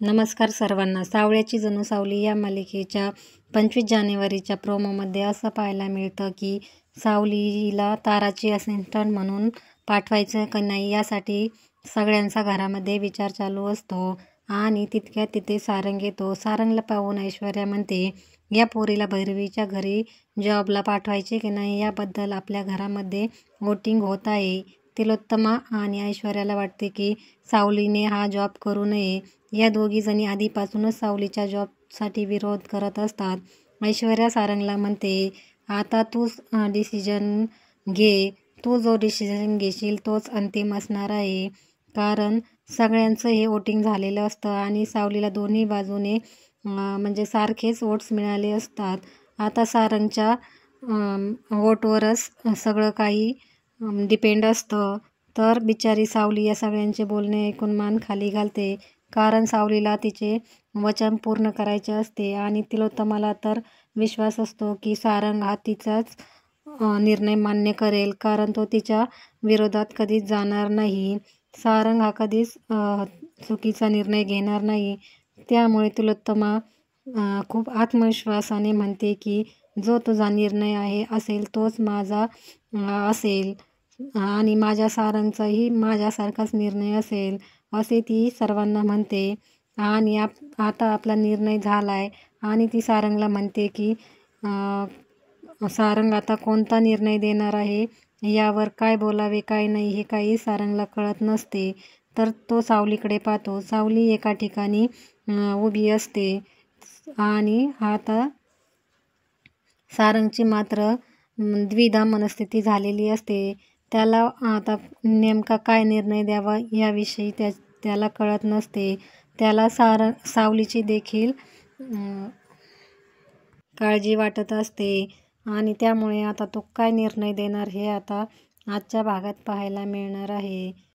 नमस्कार सर्वांना. सावळ्याची जणू सावली या मालिकेच्या 25 जानेवारीच्या प्रोमोमध्ये असं पाहायला मिळतं की सावलीला ताराची असिस्टंट म्हणून पाठवायचं की नाही यासाठी सगळ्यांचा घरामध्ये विचार चालू असतो. आणि तितक्यात तिथे सारंग येतो. सारंगला पाहून ऐश्वर्या म्हणते, या पोरीला भैरवीच्या घरी जॉबला पाठवायचे की नाही याबद्दल आपल्या घरामध्ये वोटिंग होत आहे. तिलोत्तमा आणि ऐश्वर्याला वाटते की सावलीने हा जॉब करू नये. या दोघी जणी आधीपासूनच सावलीच्या जॉबसाठी विरोध करत असतात. ऐश्वर्या सारंगला म्हणते, आता तूच डिसिजन घे. तू जो डिसिजन घेशील तोच अंतिम असणार आहे. कारण सगळ्यांचं हे वोटिंग झालेलं असतं आणि सावलीला दोन्ही बाजूने म्हणजे सारखेच वोट्स मिळाले असतात. आता सारंगच्या वोटवरच सगळं काही डिपेंड असतं. तर बिचारी सावली या सगळ्यांचे बोलणे ऐकून मान खाली घालते. कारण सावलीला तिचे वचन पूर्ण करायचे असते आणि तिलोत्तमाला तर विश्वास असतो की सारंग हा तिचाच निर्णय मान्य करेल. कारण तो तिच्या विरोधात कधीच जाणार नाही. सारंग हा कधीच चुकीचा निर्णय घेणार नाही. त्यामुळे तिलोत्तमा खूप आत्मविश्वासाने म्हणते की जो तुझा निर्णय असेल तोच माझा असेल आणि माझ्या सारंगचाही माझ्यासारखाच निर्णय असेल, असे ती सर्वांना म्हणते. आणि आता आपला निर्णय झाला आहे. आणि ती सारंगला म्हणते की सारंग आता कोणता निर्णय देणार आहे यावर काय बोलावे काय नाही हे काही सारंगला कळत नसते. तर तो सावलीकडे पाहतो. सावली एका ठिकाणी उभी असते आणि आता सारंगची मात्र द्विधा मनस्थिती झालेली असते. त्याला आता नेमका काय निर्णय द्यावा याविषयी त्याला कळत नसते. त्याला सावलीची देखील काळजी वाटत असते आणि त्यामुळे आता तो काय निर्णय देणार हे आता आजच्या भागात पाहायला मिळणार आहे.